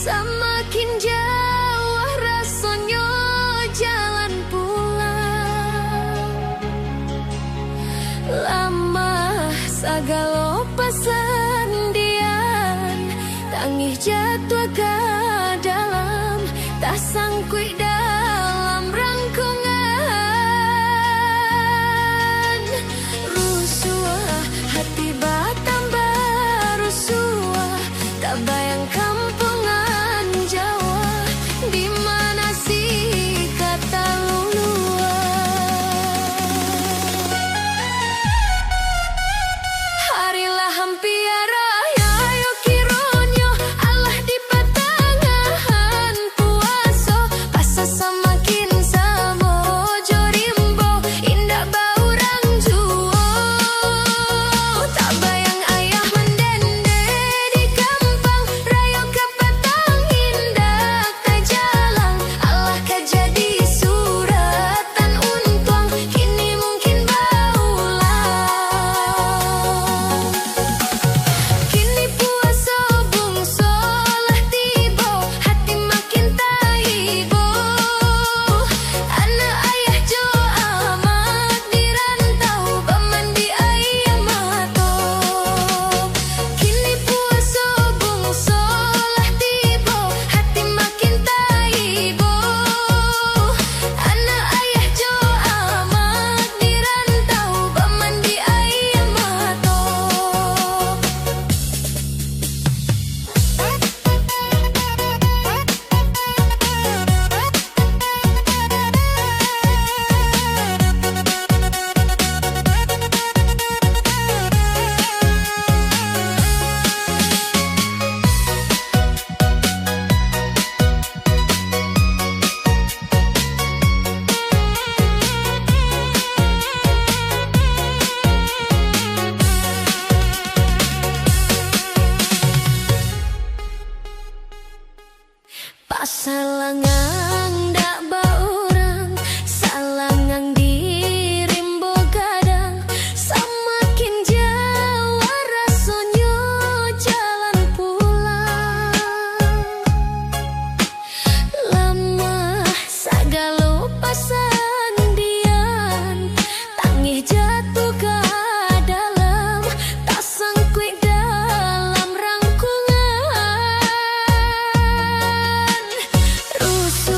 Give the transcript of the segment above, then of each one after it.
Semakin jauh rasanya jalan pulang, lama sagala pasandian, tangih jatuh ke dalam, tak sangkui dalam rangkungan. Rusuh hati batambah rusuh, tak bayang kampungan Jawa, di mana sih kata luluh. Harilah hampiara ya ayo kironyo, Allah di patangan puaso, pasa semakin samo jorimbo, indah baurang juo. Tak bayang ayah mendende di kampang, rayo ke petang indah tak jalan, Allah ka jadi suratan untuang, kini mungkin baulang. Kini puasa bungso lah tiba, hati makin taibo. Anak ayah jo amat dirantau, paman di ayah matop. Kini puasa bungso lah tiba, hati makin taibo. Anak ayah jo amat dirantau, paman di ayah matop. Pasalangang dak baurang, salangang dirimbo gadang, semakin jauh rasanya jalan pulang, lama sagala pasandian, tangih jatuh ke dalam, tak sangkui dalam rangkungan. Rusuh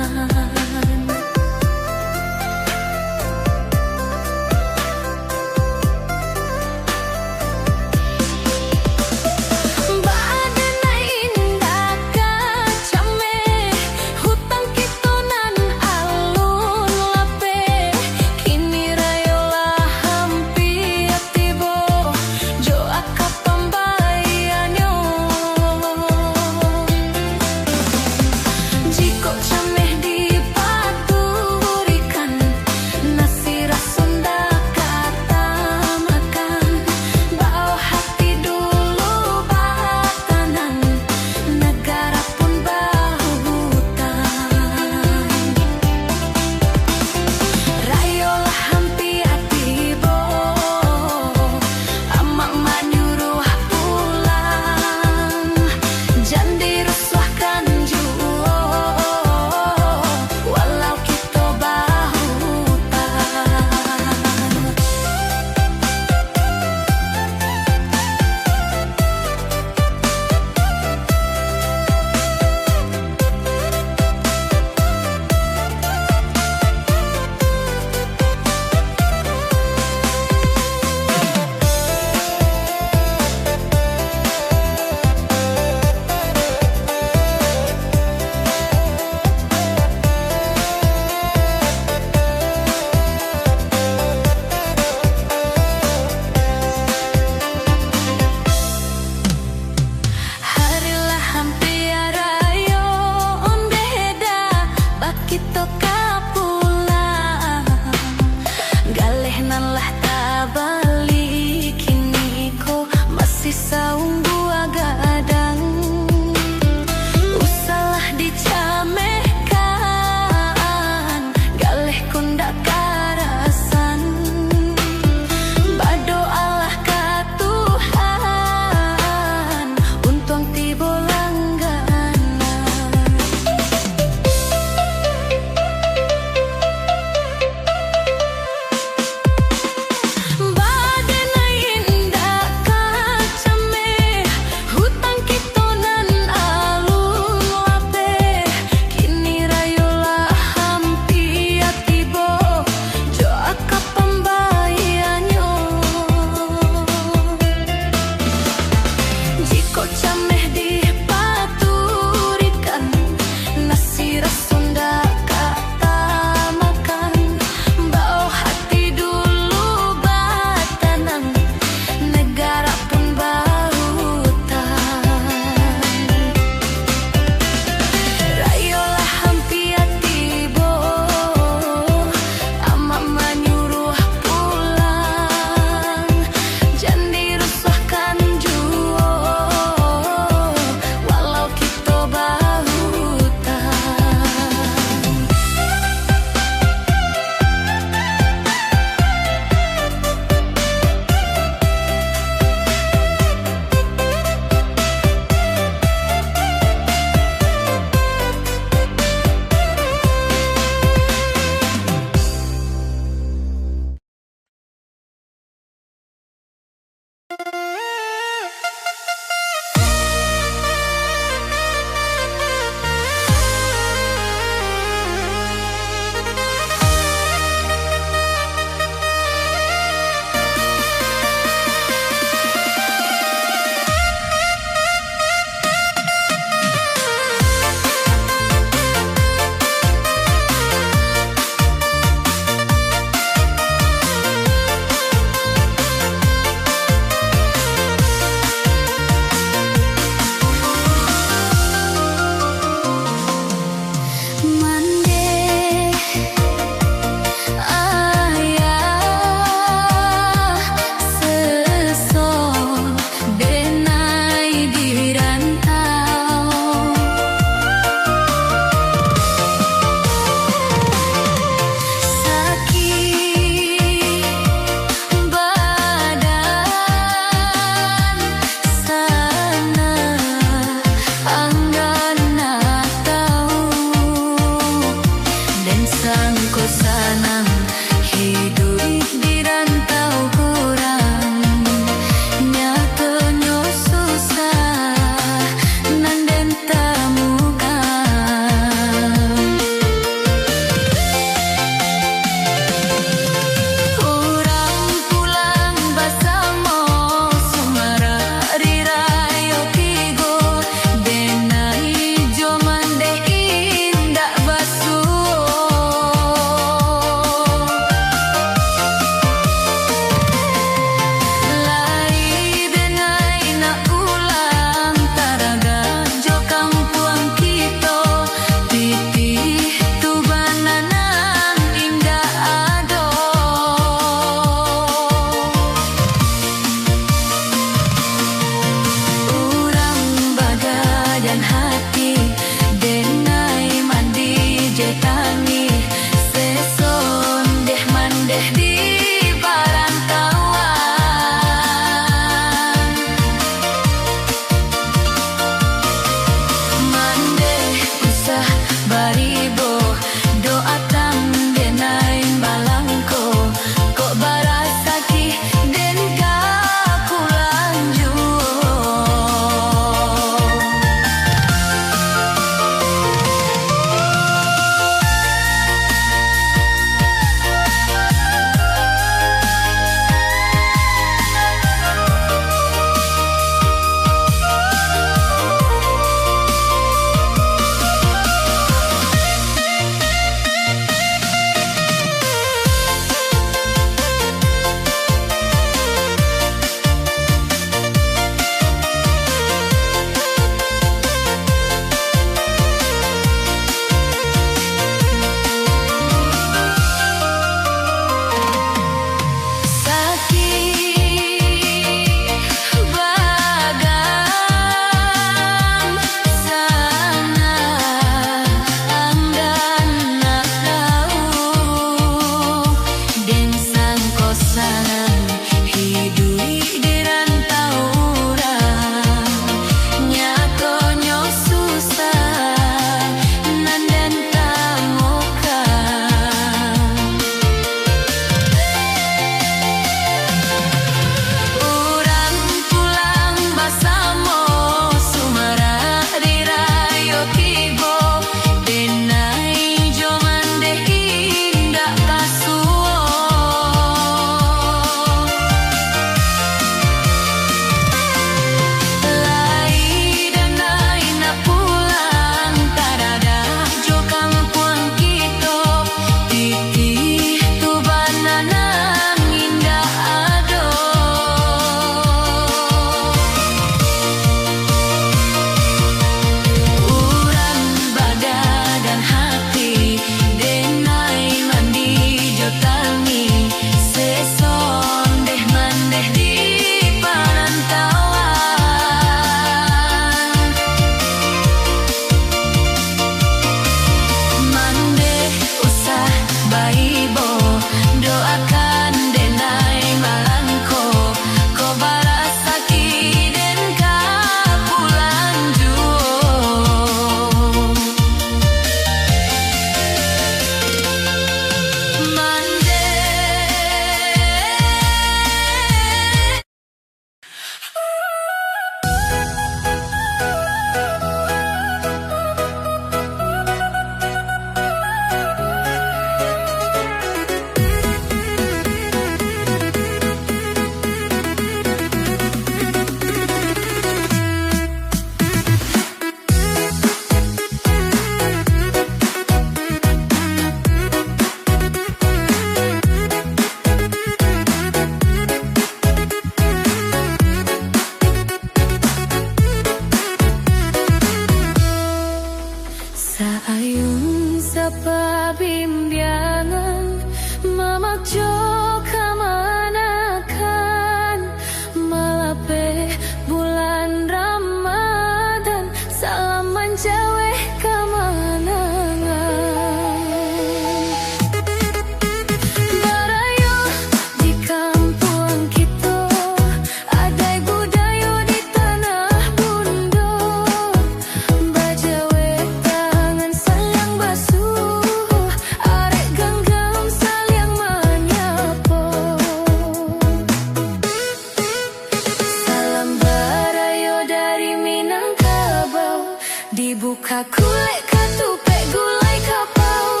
buka kulit katupek gulai kapau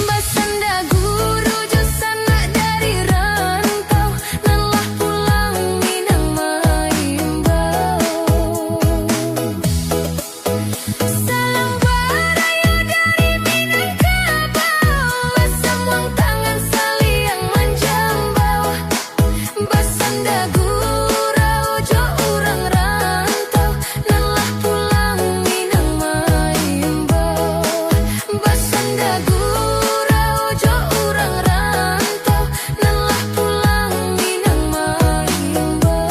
basanda guru jusana dari rantau nalah pulang minang maimbau salam barayo dari Minangkabau basamuang tangan saliang menjambau basanda gurau jo urang rantau nalah pulang minang maimbau basanda gurau jo urang rantau nalah pulang minang maimbau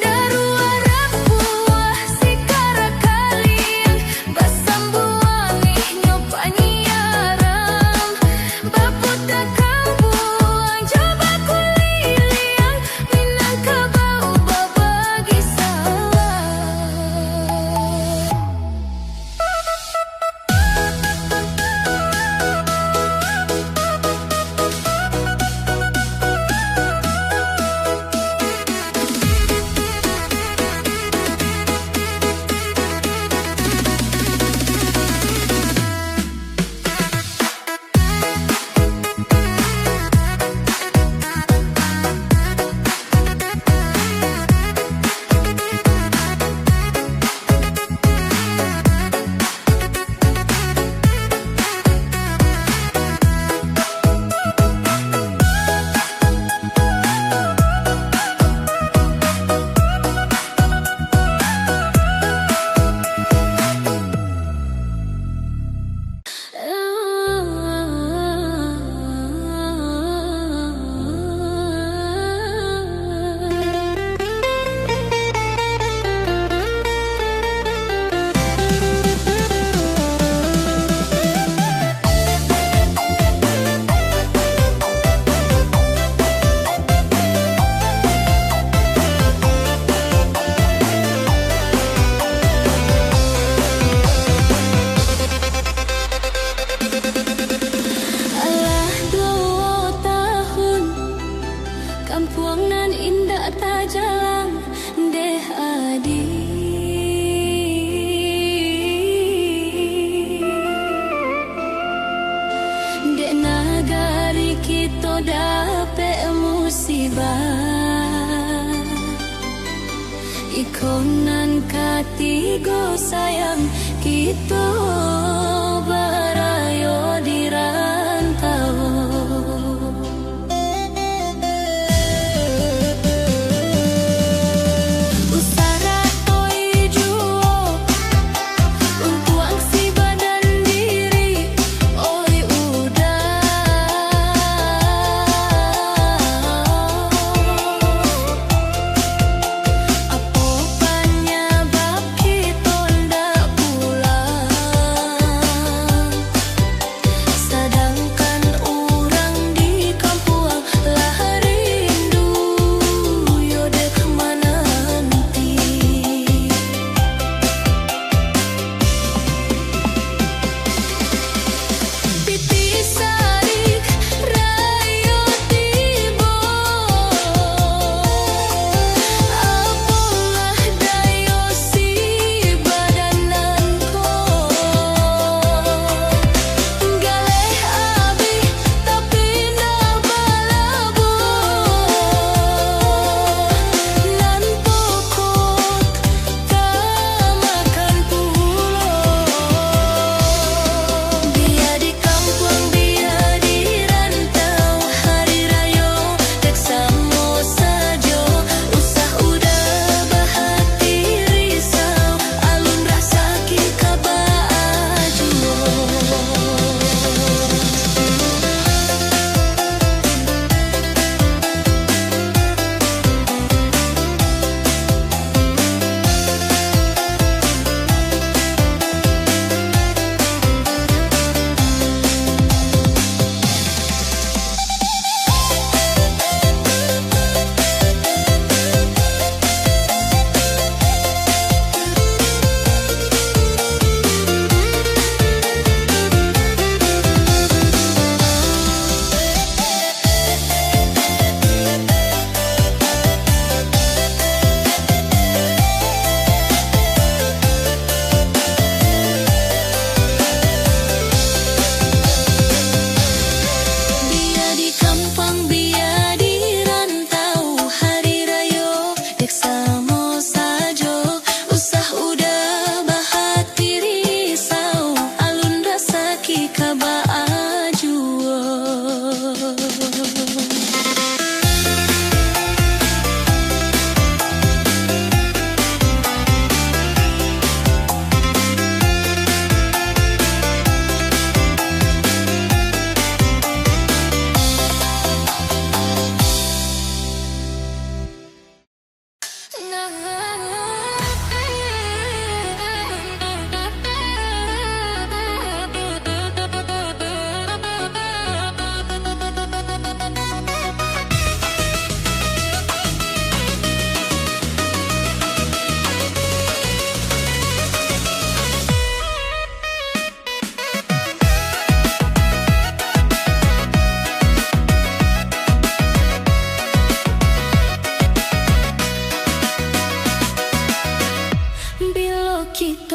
darua rapuah sikara kalian basambuani nyopanyiaram baputa kambuang coba kuliliang Minangkabau babagi alah 2 tahun kampung nan indah tak jalan deh adi dek nagari kita dapet musibah ikonan katigo sayang kita barayo di rantau usara toi juo untuk aksi badan diri oi udah apopannya bab kita ndak pulang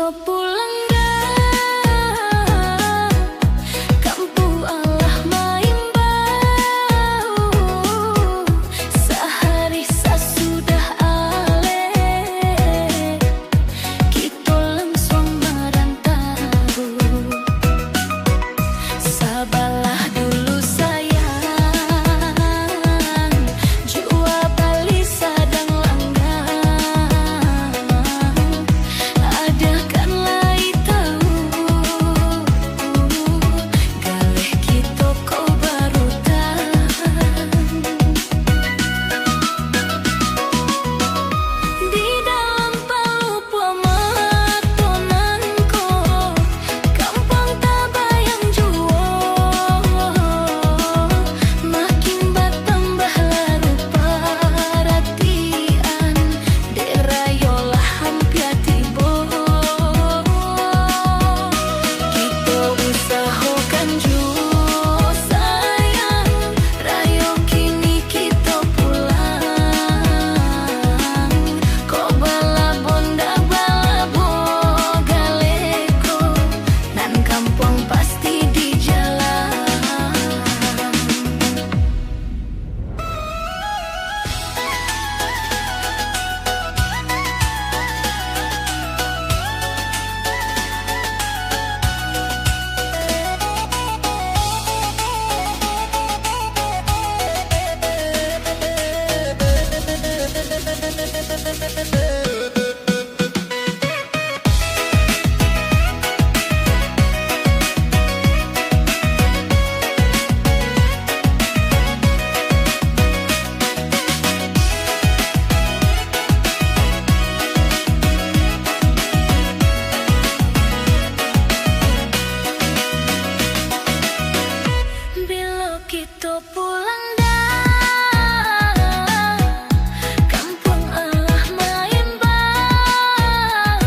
pulang dah, kampung Allah main bau, sehari sesudah ale, kita langsung merantau. Sabarlah dulu sayang, jua bali sadang langgang, adakanlah tahu, galih kita kau baru di dalam palupu matonanku, kampung tabayang juo, makin bertambah laru perhatian, derayolah hampir tiba, kita usahakan juo sayang, rayo kini kita pulang, kau bala bonda balabo galeko, nan kampung pasti di jalan. Bila kita pulang dah, kampung Allah main bau,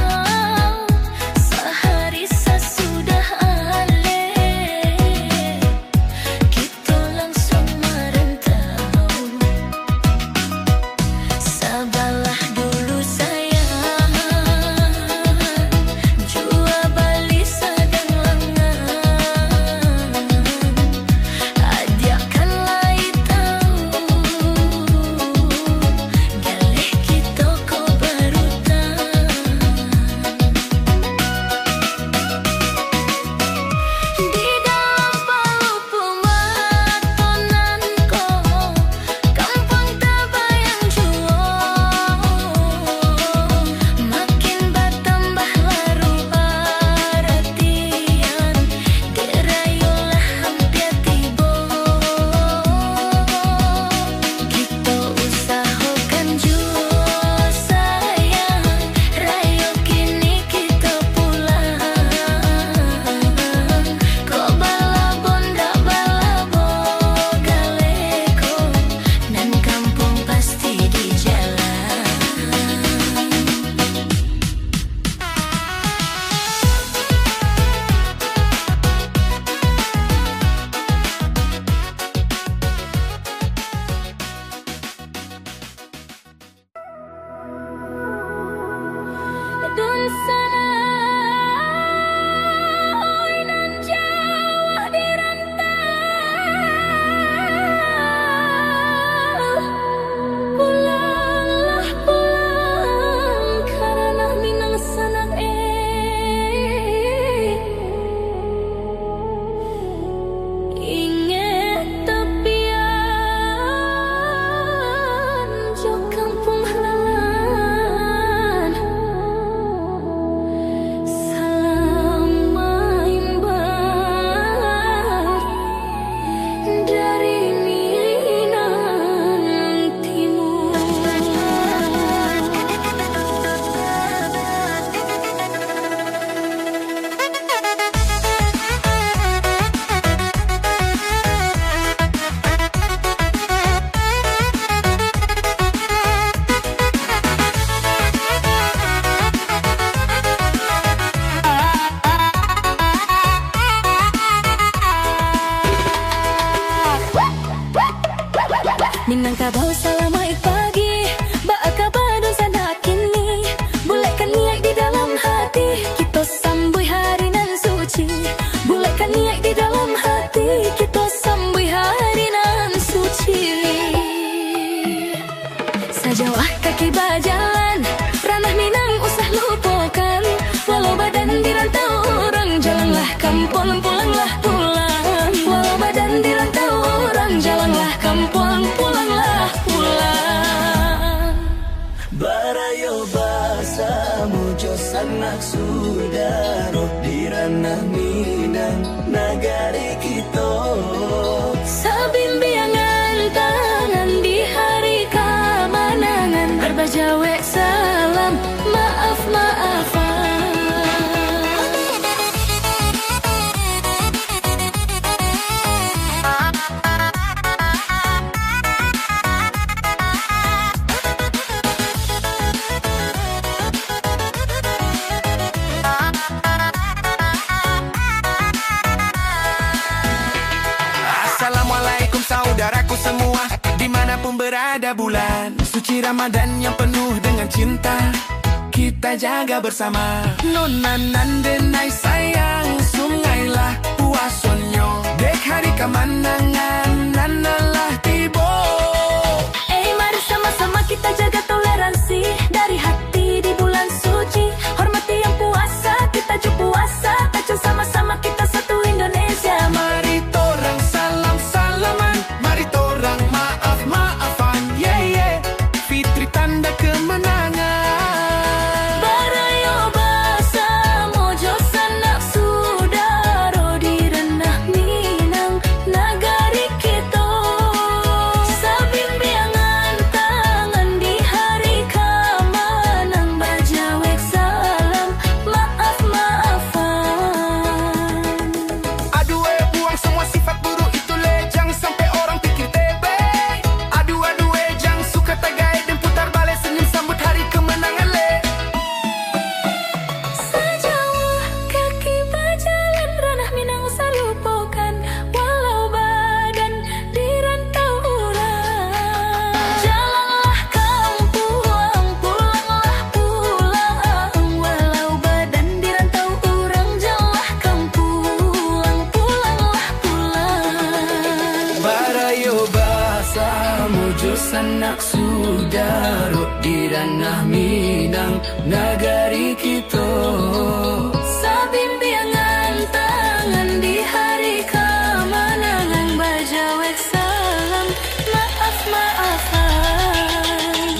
sehari sesudah ale, kita langsung merantau. Sabarlah dulu sayang, jua bali sadang langgang, adakanlah tahu, galih kita kau baru di dalam palupu matonanku, kampung tabayang juo, makin bertambah laru perhatian, derayolah hampir tiba, kita usahakan juo sayang, rayo kini kita pulang, kau bala bonda balabo galeko, nan kampung pasti di jalan. Dun sana oi nan Jawa di rantau, pulanglah pulang karena Minang sanak inget tepian jo kampung halalan, selama imbar dari Minang Timur. Minangkabau selamat pagi, baak kabar dan sana kini, bolehkan niat di dalam hati, kita bahasa mujo sanak sudaro di ranah Minang nagari kita. Sabimbiangan tangan di hari kemenangan, berbajawe salam maaf-maafan. Assalamualaikum saudaraku semua, dimanapun berada bulan suci Ramadan yang penuh dengan cinta, kita jaga bersama. Nonanan denai sayang, sungailah puasonyo, dek hari kemenangan, nanalah tibo. Mari sama-sama kita jaga toleransi dari hati di bulan suci. Hormati yang puasa, kita juga puasa, tacu sama-sama kita satu Indonesia. Mari torang salam-salaman, mari torang maaf-maafan, yeah yeah. Fitri tanda kemenangan. Barayo basa mojo sanak sudaro di ranah Minang nagari kita. Sabimbiangan tangan di hari kemenang, bajawek salam maaf-maafan. Aduh buang semua sifat buruk itu lejang sampai orang pikir tebe. Aduh jang suka tagai dan putar balik senyum sambut hari kemenangan le. Sejauh kaki berjalan ranah Minang usah lupakan, walau badan di rantau urang. Jalanlah kamu pulang, pulanglah pulang, walau badan di rantau urang. Jalanlah kamu pulang, pulanglah pulang. Barayo bahasa mujo sanak sudaro di ranah Minang nagari kita. Sabimbiangan tangan di hari kemenangan, bajawek salam maaf-maafan.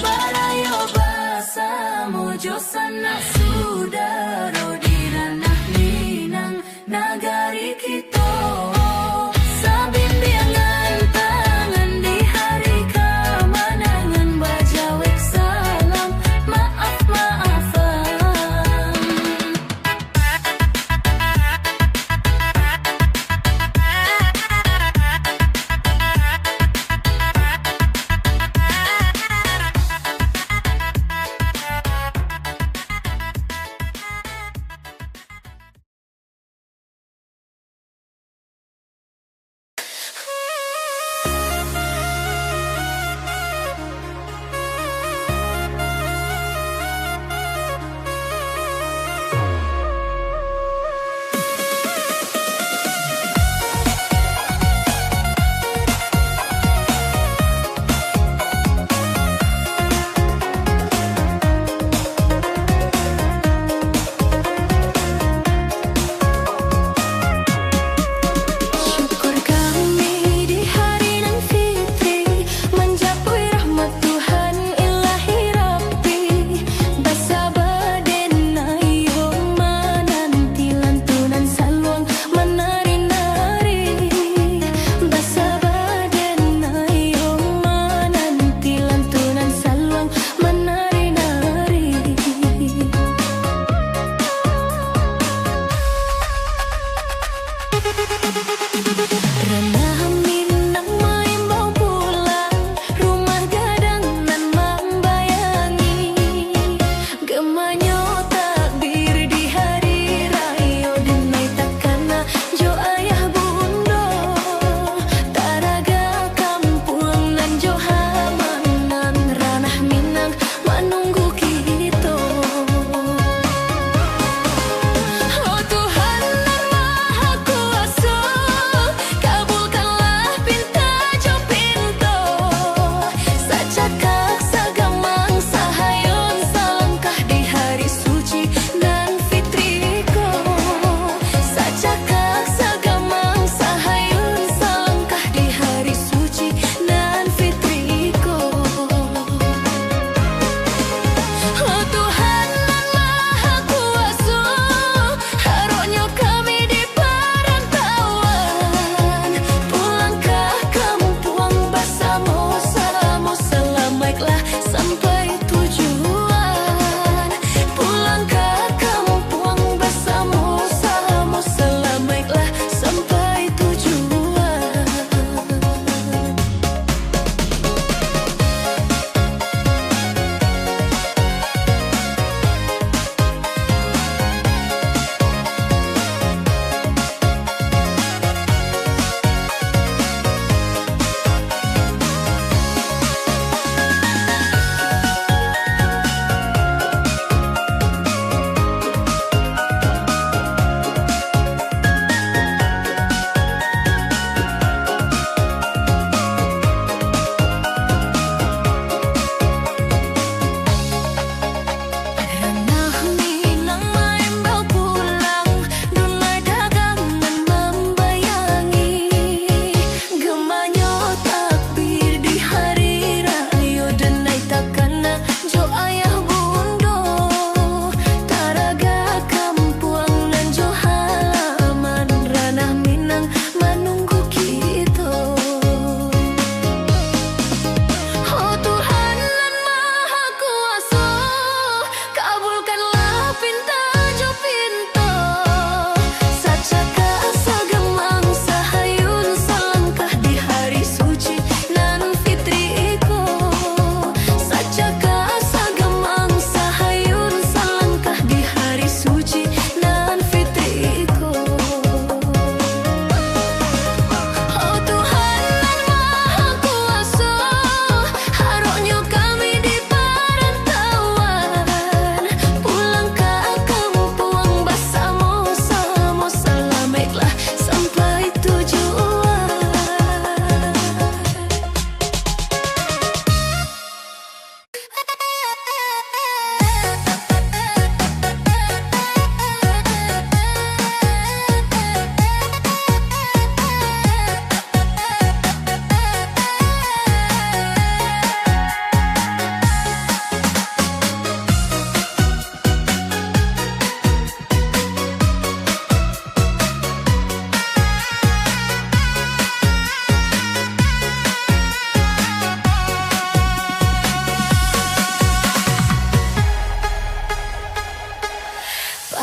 Barayo basa mojo sanak sudaro di ranah Minang nagari kita. Sabimbiangan tangan di hari kemenangan, bajawek salam maaf-maafan.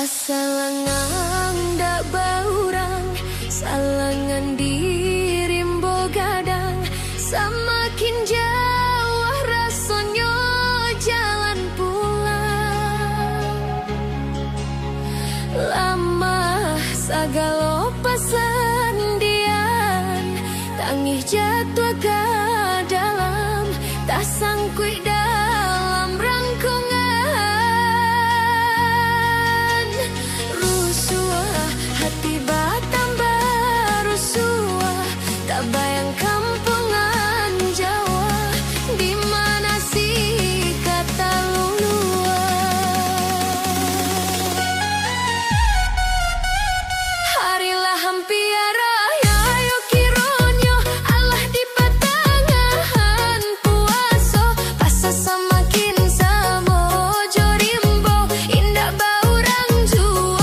Pasalangan dak baurang, salangan dirimbo gadang, samakin jauh rasanya jalan pulang. Lama sagalo pasandian, tangih jatuh ke dalam, tak sangkui dalam rangkungan. Tiba tambah rusuh, tak bayang kampungan Jawa, di mana sih kata lulua. Harilah hampiara ya ayo kironyo, Allah di patangan puaso, pasa samakin samo jorimbo, indah baurang juo.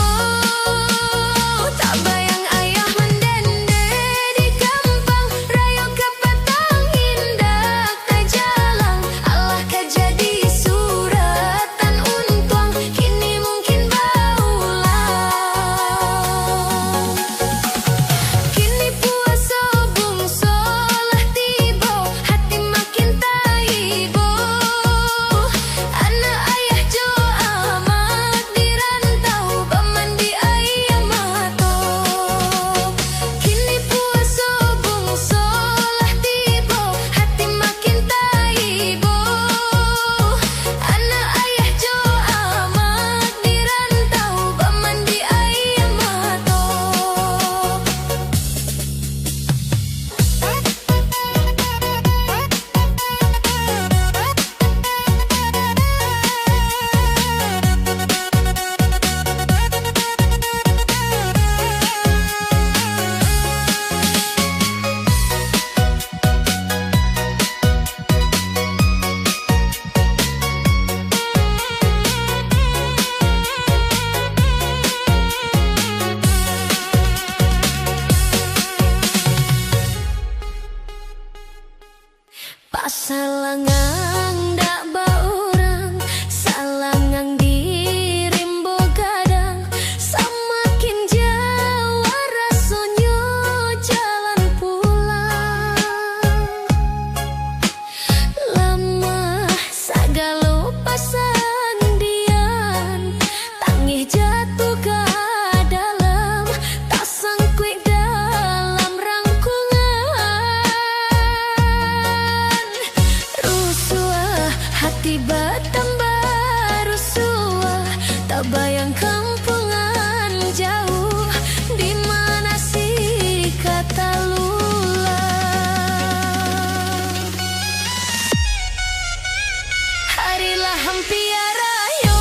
Pasalangan dak baurang, salangan dirimbo gadang, samakin jauh rasanya jalan pulang. Lama sagalo pasandian, tangih jatuh ke dalam, tak sangkui dalam rangkungan. Tiba tambah rusuh, tak bayang kampungan jauh, di mana sih kata lula. Harilah hampiara yo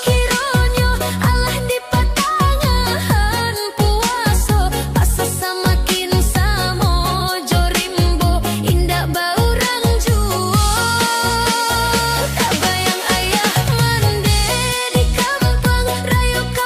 kironyo, Allah di patangan puaso, pasa samakin samo jorimbo, indah baurang juo. Tak bayang ayah mande di kampung, rayu ke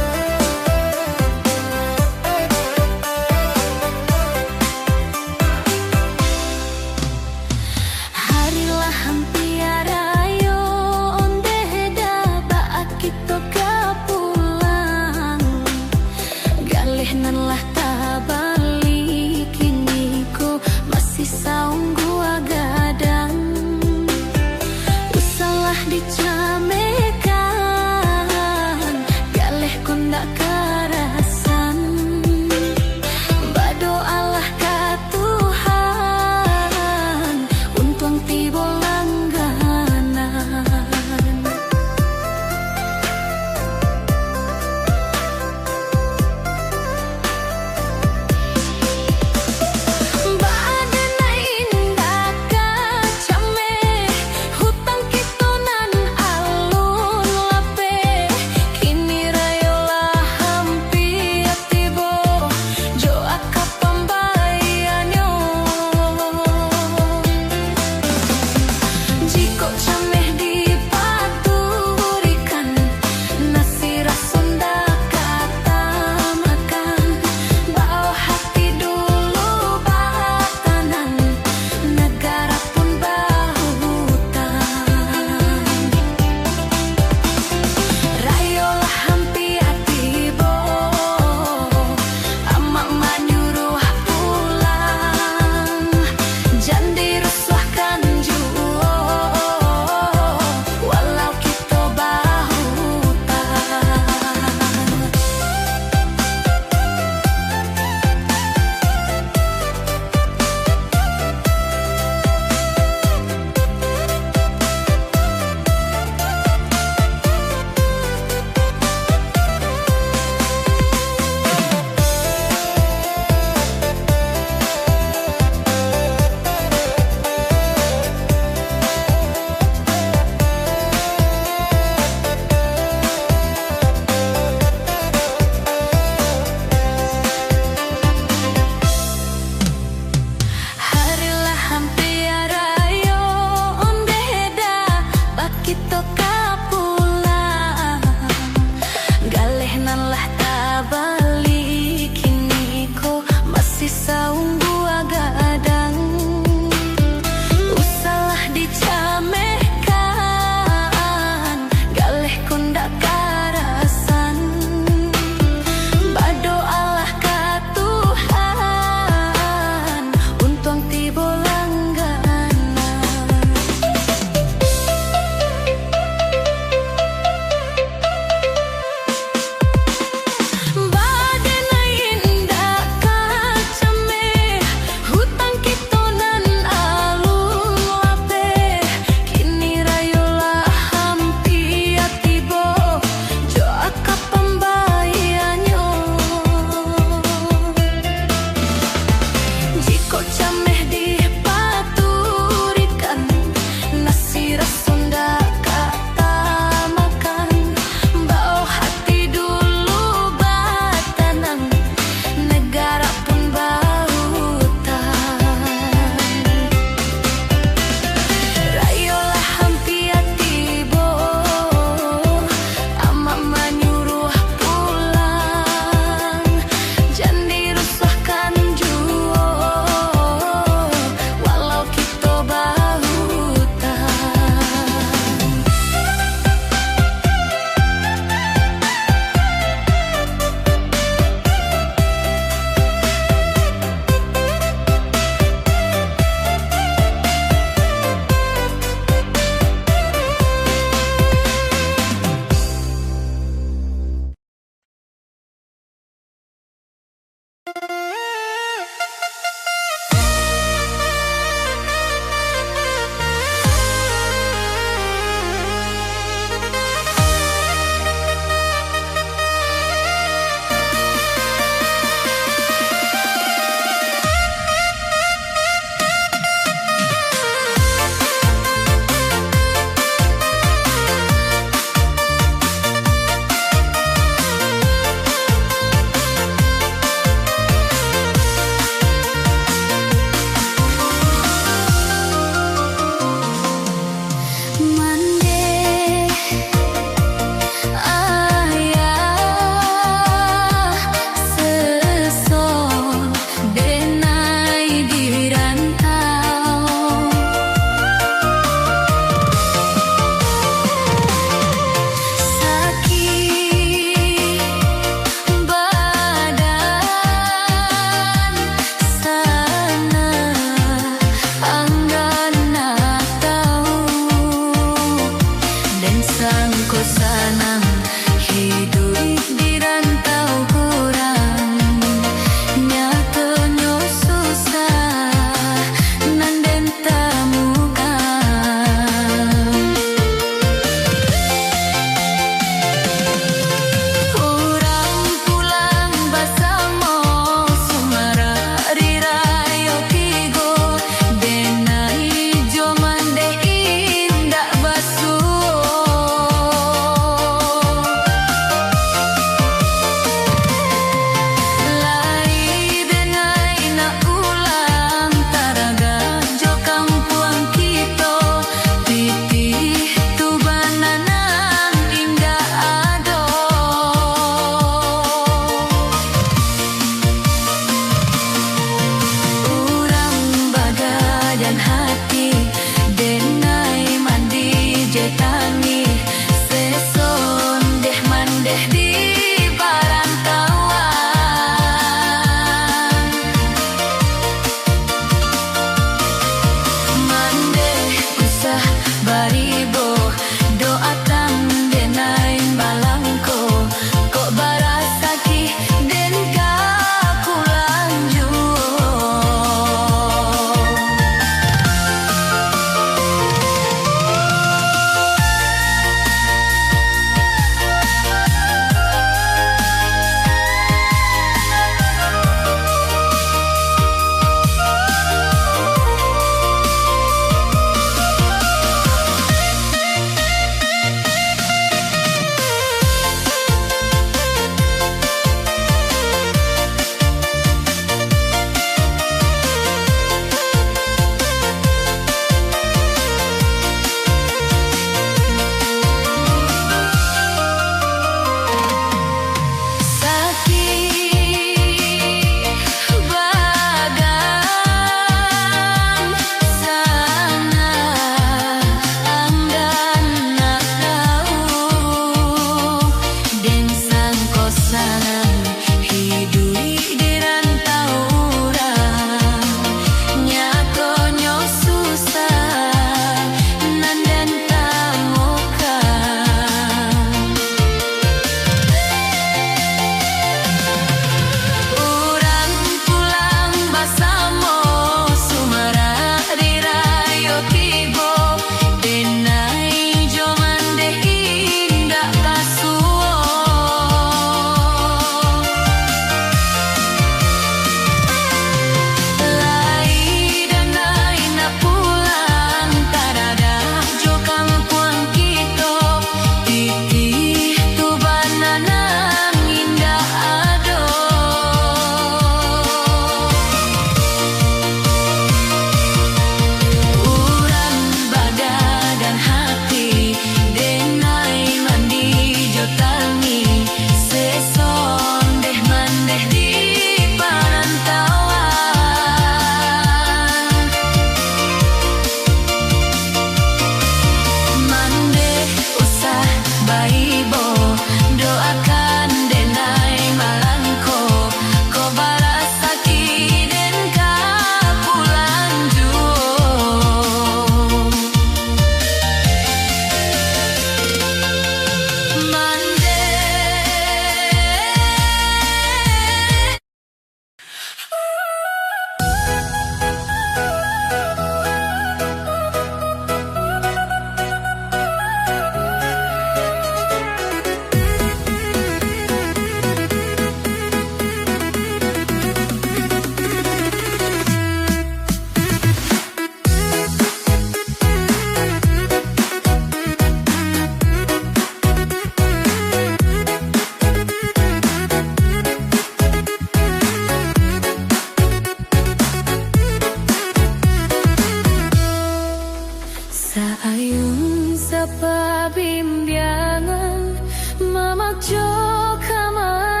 ojo kamanakan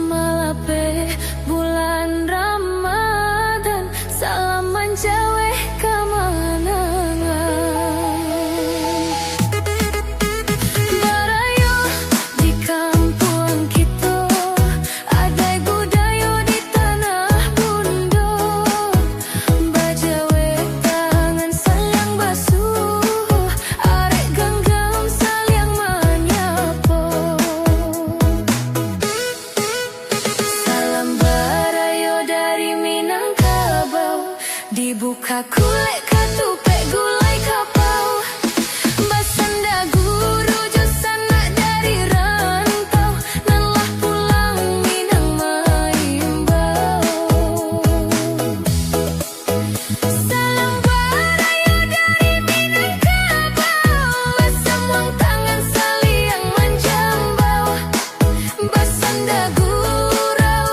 malape bulan Ramadan salaman jawe kamanangan barayo di kampung kita adai budaya di tanah bundo bajawe tangan sayang basuh arek genggam saling menyapa salam barayo dari Minangkabau dibuka kulit katupe gulai kapau basanda guru sanak dari rantau nalah pulang Minang Maimbau salam barayo dari Minangkabau basamuang tangan saling menjambau basanda guru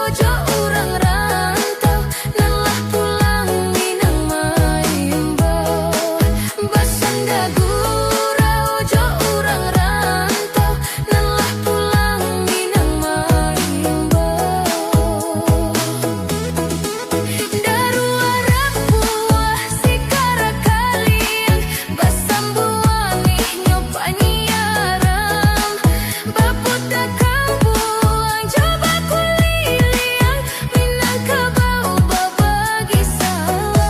ojo urang rantau nalah pulang Minang Maimbau basanda guru ojo urang rantau nalah pulang Minang Maimbau daru arap buah sikara kalian basambuangi nyopani aram baputa kambuang coba kuliliang Minangkabau babagi salam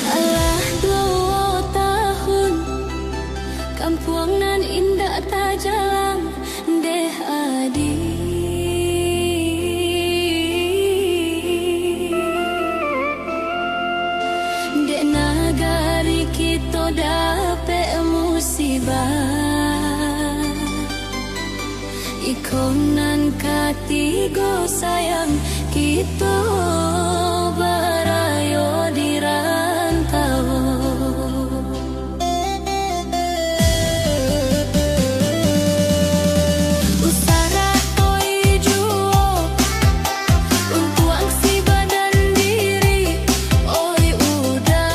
alah 2 tahun kampung nan indah tak jalan deh adi dek nagari kita dapet musibah ikonan katigo sayang kita barayo di rantau usara toi juo untuk aksi badan diri oi udah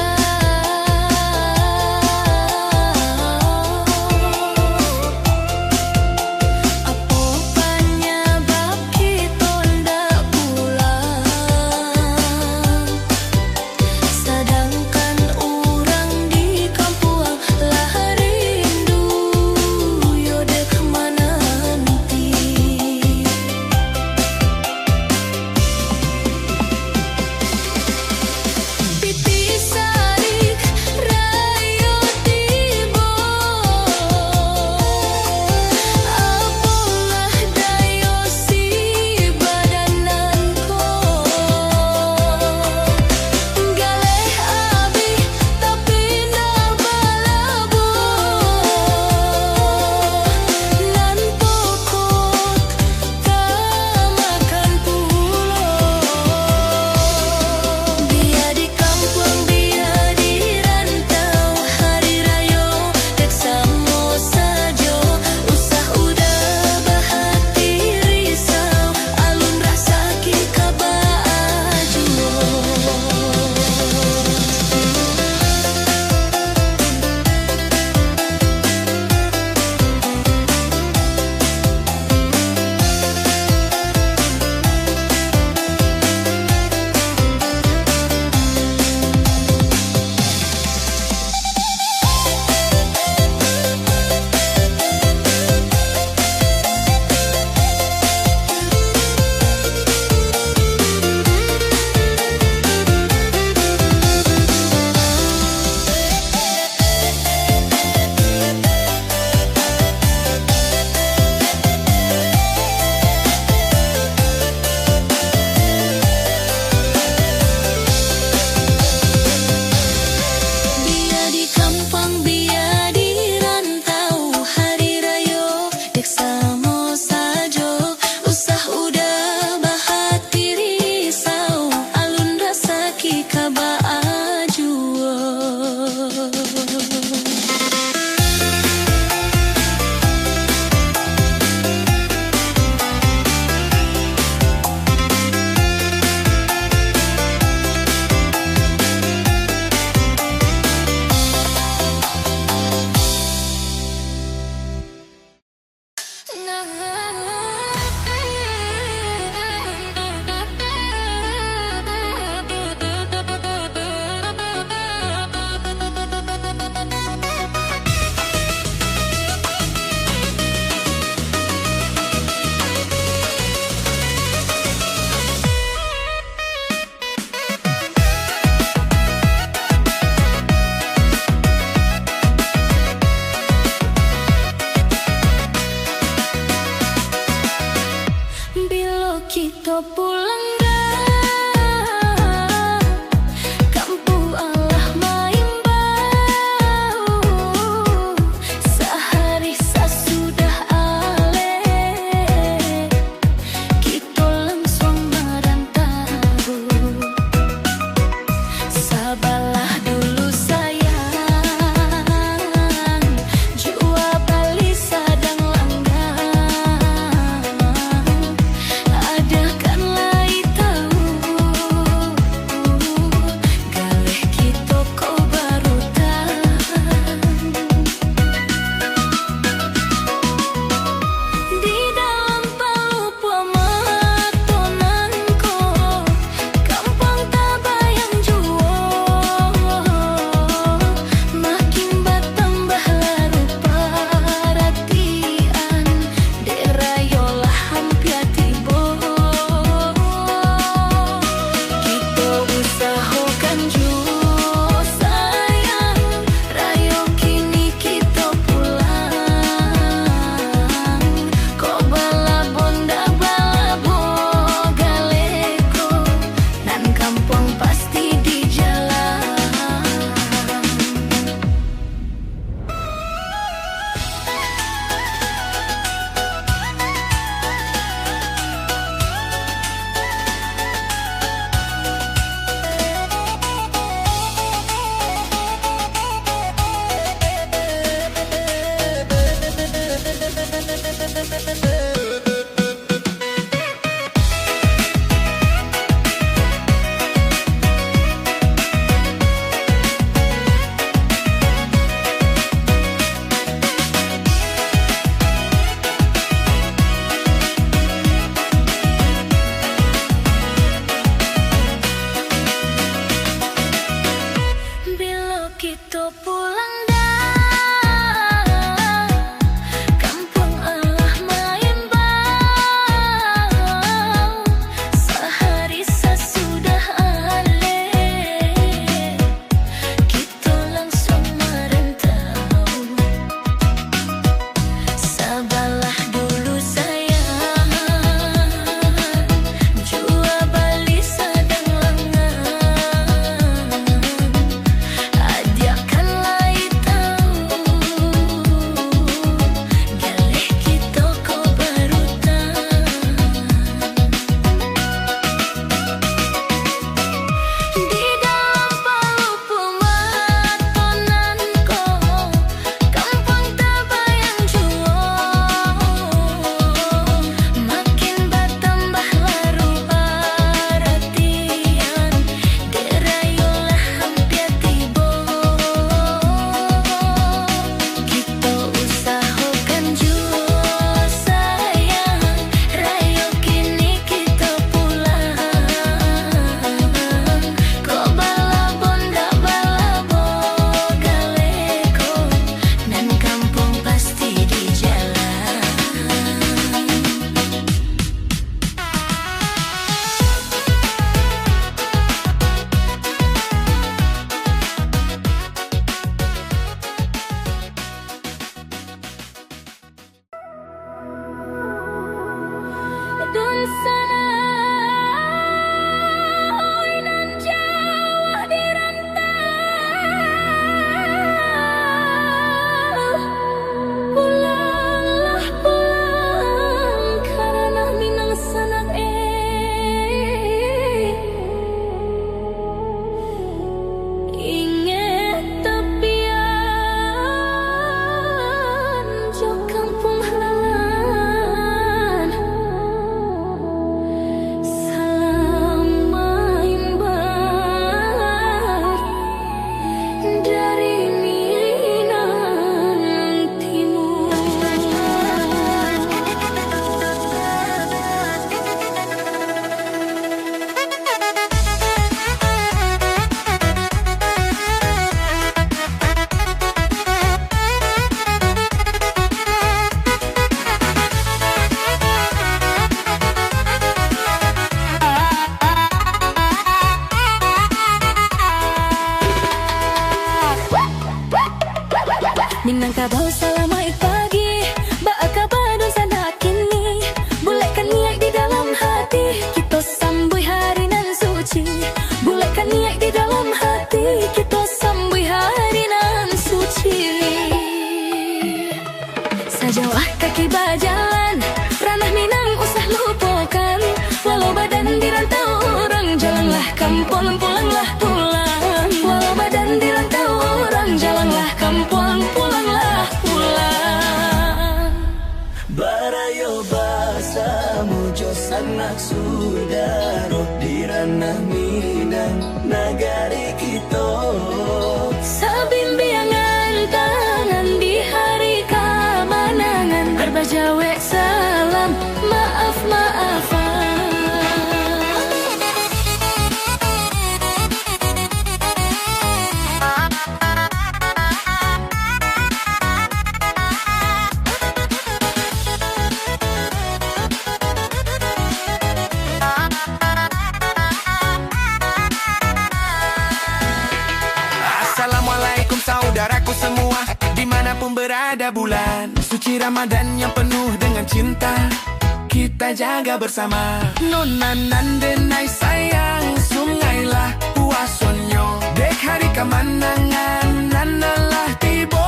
apa penyebab kita ndak pulang Minangkabau selamat pagi, baaka badu sana kini. Bulatkan niat di dalam hati, kita sambui hari nan suci. Bulatkan niat di dalam hati, kita sambui hari nan suci. Sejauh kaki berjalan, ranah Minang usah lupakan. Walau badan dirantau orang, jalanlah kampung, pulanglah pulang. Walau badan dirantau orang, jalanlah kampung, pulanglah pulang. Barayo basa mujo sanak sudaro di ranah Minang nagari kita. Sabimbiangan tangan di hari kemenangan, berbajawek salam, maaf-maafan. Assalamualaikum saudaraku semua, dimanapun berada bulan suci Ramadan yang penuh dengan cinta, kita jaga bersama. Nonanan denai sayang, sungailah puasonyo, dek hari kemenangan nanalah tibo.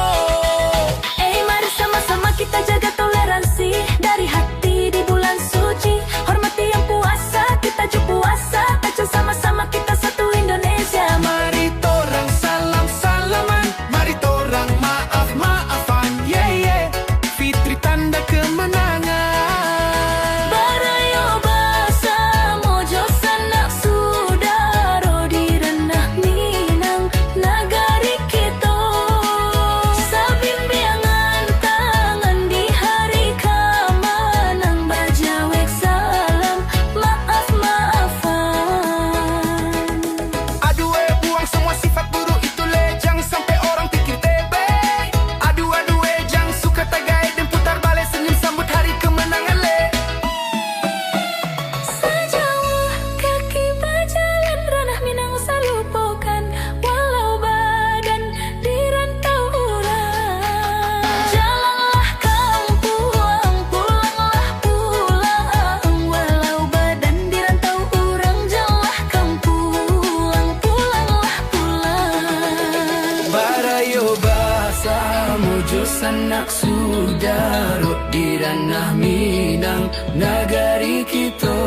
Mari sama-sama kita jaga toleransi dari hati di bulan suci. Hormati yang puasa, kita juga puasa, tajuk sama-sama kita satu Indonesia. Mari torang salam-salaman, mari torang maaf-maafan, yeah yeah. Fitri tanda kemenangan. Barayo basa mojo sanak sudaro di ranah Minang nagari kita. Sabimbiangan tangan di hari kemenang, berjawek salam, maaf-maafan. Aduh buang semua sifat buruk itu lejang sampai orang pikir tebe. Aduh jang suka tagai dan putar balik senyum sambut hari kemenangan le. Sejauh kaki berjalan, ranah Minang usah lupakan. Walau badan dirantau orang, jalanlah kampung, pulanglah pulang. Walau badan dirantau orang, jalanlah kampung, pulanglah pulang. Barayo basa mujo sanak sudaro di ranah Minang nagari kita.